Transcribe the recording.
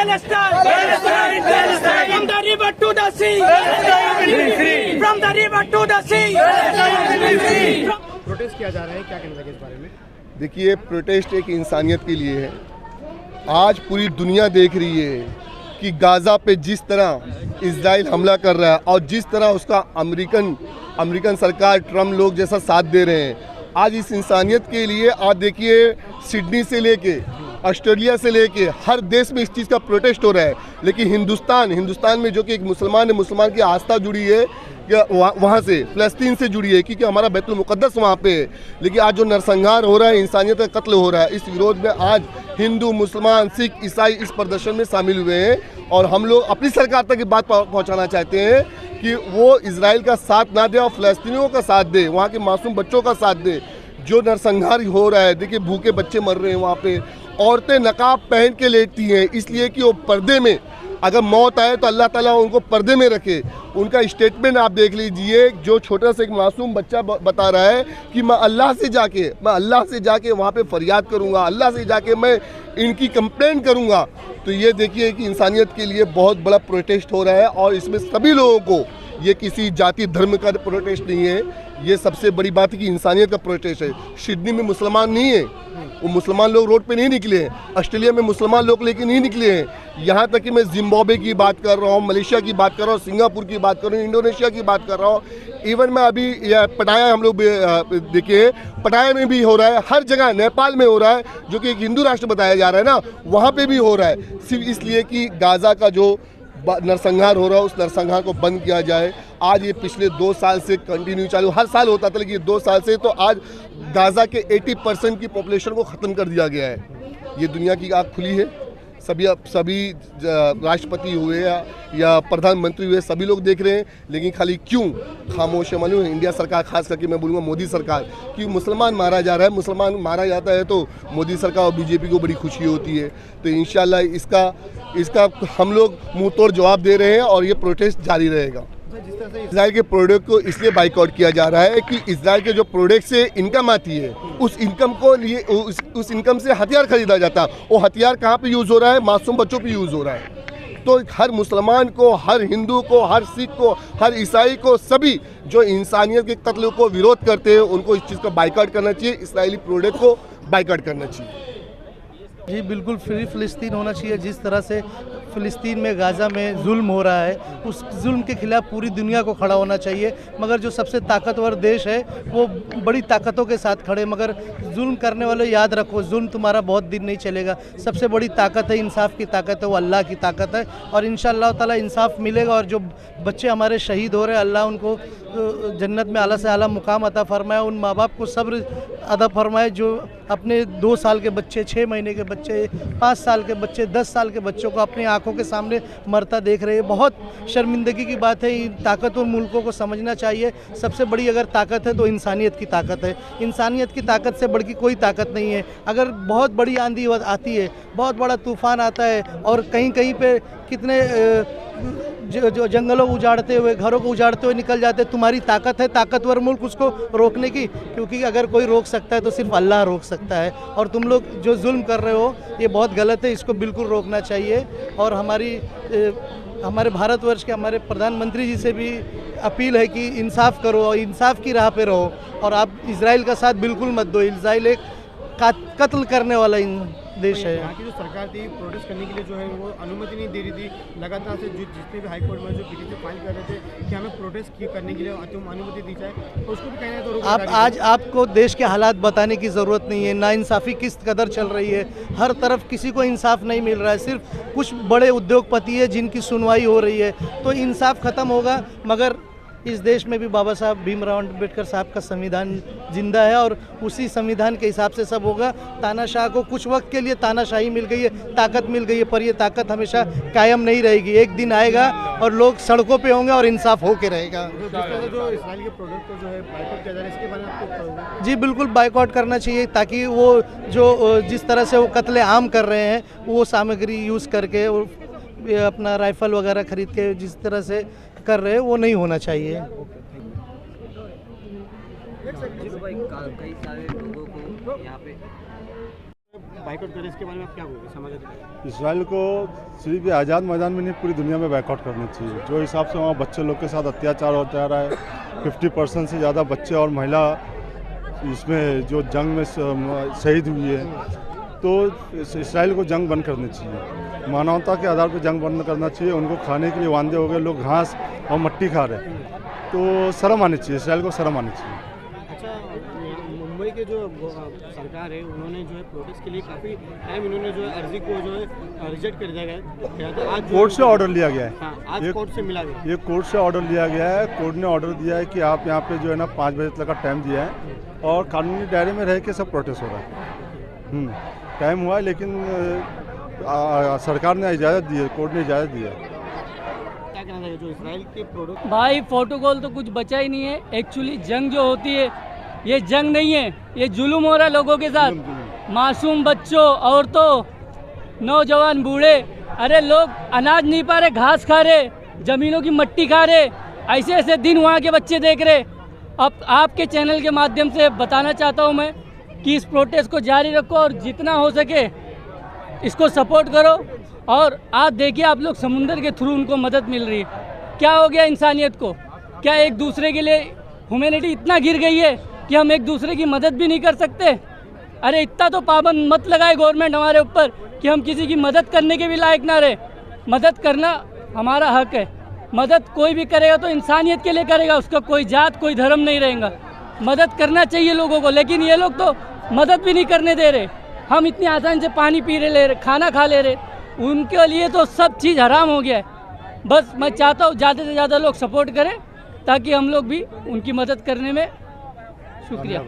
Palestine, Palestine, Palestine. From the river to the sea, Palestine. From the river to the sea, Palestine. Protest किया जा रहा है, क्या कहना चाहिए इस बारे में? देखिए, प्रोटेस्ट एक इंसानियत के लिए है। आज पूरी दुनिया देख रही है कि गाज़ा पे जिस तरह इजराइल हमला कर रहा है और जिस तरह उसका अमेरिकन सरकार, ट्रम्प लोग जैसा साथ दे रहे हैं। आज इस इंसानियत के लिए आज देखिए, सिडनी से लेके ऑस्ट्रेलिया से लेके हर देश में इस चीज़ का प्रोटेस्ट हो रहा है। लेकिन हिंदुस्तान में जो कि एक मुसलमान है, मुसलमान की आस्था जुड़ी है वहाँ से, फ़लस्तीन से जुड़ी है, क्योंकि हमारा बैतुल मुक़द्दस वहाँ पे है। लेकिन आज जो नरसंहार हो रहा है, इंसानियत का कत्ल हो रहा है, इस विरोध में आज हिंदू, मुसलमान, सिख, ईसाई इस प्रदर्शन में शामिल हुए हैं। और हम लोग अपनी सरकार तक ये बात पहुँचाना चाहते हैं कि वो इजराइल का साथ ना दे और फ़लस्तीनियों का साथ दे, वहाँ के मासूम बच्चों का साथ दे। जो नरसंहार हो रहा है, देखिए भूखे बच्चे मर रहे हैं वहाँ पे, औरतें नकाब पहन के लेटती हैं, इसलिए कि वो पर्दे में, अगर मौत आए तो अल्लाह ताला उनको पर्दे में रखे। उनका स्टेटमेंट आप देख लीजिए, जो छोटा सा एक मासूम बच्चा बता रहा है कि मैं अल्लाह से जाके वहाँ पे फरियाद करूँगा, अल्लाह से जाके मैं इनकी कंप्लेंट करूँगा। तो ये देखिए कि इंसानियत के लिए बहुत बड़ा प्रोटेस्ट हो रहा है और इसमें सभी लोगों को, ये किसी जाति धर्म का प्रोटेस्ट नहीं है, ये सबसे बड़ी बात है कि इंसानियत का प्रोटेस्ट है। सिडनी में मुसलमान नहीं है, वो मुसलमान लोग रोड पे नहीं निकले हैं, ऑस्ट्रेलिया में मुसलमान लोग लेके नहीं निकले हैं, यहाँ तक कि मैं जिम्बाब्वे की बात कर रहा हूँ, मलेशिया की बात कर रहा हूँ, सिंगापुर की बात कर रहा हूँ, इंडोनेशिया की बात कर रहा हूँ। इवन मैं अभी पटाया, हम लोग देखिए पटाया में भी हो रहा है, हर जगह, नेपाल में हो रहा है, जो कि एक हिंदू राष्ट्र बताया जा रहा है ना, वहाँ पर भी हो रहा है। सिर्फ इसलिए कि गाज़ा का जो नरसंहार हो रहा है, उस नरसंहार को बंद किया जाए। आज ये पिछले 2 साल से कंटिन्यू चालू, हर साल होता था, लेकिन 2 साल से तो आज गाज़ा के 80% की पॉपुलेशन को ख़त्म कर दिया गया है। ये दुनिया की आँख खुली है, सभी राष्ट्रपति हुए या प्रधानमंत्री हुए, सभी लोग देख रहे हैं, लेकिन खाली क्यों खामोश है? मालूम है, इंडिया सरकार, खास करके मैं बोलूँगा मोदी सरकार, कि मुसलमान मारा जा रहा है, मुसलमान मारा जाता है तो मोदी सरकार और बीजेपी को बड़ी खुशी होती है। तो इंशाल्लाह इसका हम लोग मुंह तोड़ जवाब दे रहे हैं और ये प्रोटेस्ट जारी रहेगा। इजराइल के प्रोडक्ट को इसलिए बाइकआउट किया जा रहा है कि इजराइल के जो प्रोडक्ट से इनकम आती है, उस इनकम से हथियार खरीदा जाता है। वो हथियार कहाँ पे यूज़ हो रहा है? मासूम बच्चों पे यूज़ हो रहा है। तो हर मुसलमान को, हर हिंदू को, हर सिख को, हर ईसाई को, सभी जो इंसानियत के कत्ल को विरोध करते हैं, उनको इस चीज़ का बाइकआउट करना चाहिए, इजरायली प्रोडक्ट को बाइकआउट करना चाहिए। जी बिल्कुल, फ्री फ़लस्तीन होना चाहिए। जिस तरह से फ़लस्तीन में, गाज़ा में जुल्म हो रहा है, उस जुल्म के खिलाफ पूरी दुनिया को खड़ा होना चाहिए। मगर जो सबसे ताकतवर देश है वो बड़ी ताकतों के साथ खड़े, मगर जुल्म करने वाले याद रखो, जुल्म तुम्हारा बहुत दिन नहीं चलेगा। सबसे बड़ी ताकत है, इंसाफ की ताकत है, वो अल्लाह की ताकत है, और इंशाअल्लाह ताला इंसाफ मिलेगा। और जो बच्चे हमारे शहीद हो रहे हैं, अल्लाह उनको जन्नत में आला से आला मुकाम अता फरमाए। उन माँ बाप को सब्र अदा फरमाए जो अपने 2 साल के बच्चे, 6 महीने के बच्चे, 5 साल के बच्चे, 10 साल के बच्चों को अपनी आंखों के सामने मरता देख रहे हैं। बहुत शर्मिंदगी की बात है। इन ताकतवर मुल्कों को समझना चाहिए, सबसे बड़ी अगर ताकत है तो इंसानियत की ताकत है। इंसानियत की ताकत से बढ़ की कोई ताकत नहीं है। अगर बहुत बड़ी आंधी आती है, बहुत बड़ा तूफ़ान आता है, और कहीं कहीं पे कितने जो जंगलों को उजाड़ते हुए, घरों को उजाड़ते हुए निकल जाते, तुम्हारी ताकत है ताकतवर मुल्क उसको रोकने की, क्योंकि अगर कोई रोक सकता है तो सिर्फ अल्लाह रोक सकता है। और तुम लोग जो जुल्म कर रहे हो ये बहुत गलत है, इसको बिल्कुल रोकना चाहिए। और हमारे भारतवर्ष के हमारे प्रधानमंत्री जी से भी अपील है कि इंसाफ करो और इंसाफ की राह पे रहो, और आप इजराइल का साथ बिल्कुल मत दो। इजराइल एक कत्ल करने वाला देश है। यहाँ की जो सरकार थी प्रोटेस्ट करने के लिए जो है वो अनुमति नहीं दे रही थी। लगातार से जितने भी हाई कोर्ट में जो पिटीशन फाइल कर रहे थे कि हमें प्रोटेस्ट करने के लिए तुम अनुमति दी जाए, तो उसको भी कहना है तो आज आपको देश के हालात बताने की ज़रूरत नहीं है। नाइंसाफ़ी किस कदर चल रही है, हर तरफ किसी को इंसाफ नहीं मिल रहा है। सिर्फ कुछ बड़े उद्योगपति है जिनकी सुनवाई हो रही है, तो इंसाफ ख़त्म होगा। मगर इस देश में भी बाबा साहब भीमराव अम्बेडकर साहब का संविधान जिंदा है, और उसी संविधान के हिसाब से सब होगा। तानाशाह को कुछ वक्त के लिए तानाशाही मिल गई है, ताकत मिल गई है, पर ये ताकत हमेशा कायम नहीं रहेगी। एक दिन आएगा और लोग सड़कों पे होंगे और इंसाफ होके रहेगा। जो इस्राइल के प्रोडक्ट को जो है बाइकआउट किया जा रहा है, इसके बारे में आपको? जी बिल्कुल बाइकआउट करना चाहिए, ताकि वो जो जिस तरह से वो कत्ले आम कर रहे हैं, वो सामग्री यूज़ करके अपना राइफल वगैरह खरीद के जिस तरह से कर रहे हैं, वो नहीं होना चाहिए। कई सारे लोगों को यहाँ पे बाइकआउट करें, इसके बारे में आप क्या बोलोगे समाज? इसराइल को सिर्फ आज़ाद मैदान में नहीं, पूरी दुनिया में बैकआउट करना चाहिए। जो हिसाब से वहाँ बच्चे लोग के साथ अत्याचार होता रहा है, 50% से ज़्यादा बच्चे और महिला इसमें जो जंग में शहीद हुई है, तो इसराइल को जंग बंद करनी चाहिए। मानवता के आधार पर जंग बंद करना चाहिए। उनको खाने के लिए वांदे हो गए, लोग घास और मिट्टी खा रहे हैं, तो शर्म आनी चाहिए, इसराइल को शर्म आनी चाहिए। अच्छा, मुंबई के जो सरकार है उन्होंने जो है प्रोटेस्ट के लिए काफ़ी टाइम इन्होंने जो है अर्जी को जो है रिजेक्ट कर दिया गया है। आज कोर्ट से ऑर्डर लिया गया है। हाँ, आज कोर्ट से मिला गया। ये कोर्ट से ऑर्डर लिया गया है। कोर्ट ने ऑर्डर दिया है कि आप यहाँ पे जो है ना 5 बजे तक का टाइम दिया है और कानूनी दायरे में रह के सब प्रोटेस्ट हो रहा है। टाइम हुआ है, लेकिन सरकार ने इजाज़त दी है, कोर्ट ने इजाज़त दी है। क्या कहना चाहिए जो इसराइल के प्रोडक्ट? भाई प्रोटोकॉल तो कुछ बचा ही नहीं है। एक्चुअली जंग जो होती है ये जंग नहीं है, ये जुल्म हो रहा है लोगों के साथ। मासूम बच्चों, औरतों, नौजवान, बूढ़े, अरे लोग अनाज नहीं पा रहे, घास खा रहे, जमीनों की मट्टी खा रहे। ऐसे ऐसे दिन वहाँ के बच्चे देख रहे। अब आपके चैनल के माध्यम से बताना चाहता हूँ मैं कि इस प्रोटेस्ट को जारी रखो और जितना हो सके इसको सपोर्ट करो। और आप देखिए, आप लोग समुंदर के थ्रू उनको मदद मिल रही है। क्या हो गया इंसानियत को? क्या एक दूसरे के लिए ह्यूमैनिटी इतना गिर गई है कि हम एक दूसरे की मदद भी नहीं कर सकते? अरे इतना तो पाबंद मत लगाए गवर्नमेंट हमारे ऊपर कि हम किसी की मदद करने के भी लायक ना रहे। मदद करना हमारा हक है। मदद कोई भी करेगा तो इंसानियत के लिए करेगा, उसका कोई जात कोई धर्म नहीं रहेगा। मदद करना चाहिए लोगों को, लेकिन ये लोग तो मदद भी नहीं करने दे रहे। हम इतनी आसानी से पानी पी ले रहे, खाना खा ले रहे, उनके लिए तो सब चीज़ हराम हो गया है। बस मैं चाहता हूँ ज़्यादा से ज़्यादा लोग सपोर्ट करें ताकि हम लोग भी उनकी मदद करने में। शुक्रिया।